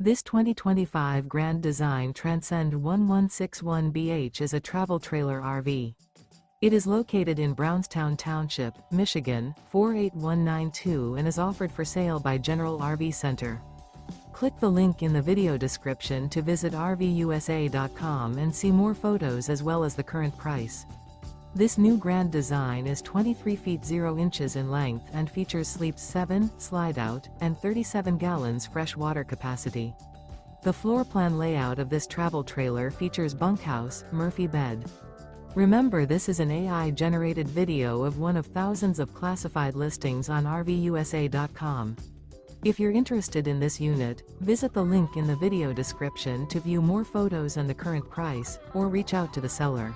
This 2025 Grand Design Transcend 1161BH is a travel trailer RV. It is located in Brownstown Township, Michigan, 48192 and is offered for sale by General RV Center. Click the link in the video description to visit RVUSA.com and see more photos as well as the current price. This new Grand Design is 23 feet 0 inches in length and features sleeps 7, slide-out, and 37 gallons fresh water capacity. The floor plan layout of this travel trailer features bunkhouse, Murphy bed. Remember, this is an AI-generated video of one of thousands of classified listings on RVUSA.com. If you're interested in this unit, visit the link in the video description to view more photos and the current price, or reach out to the seller.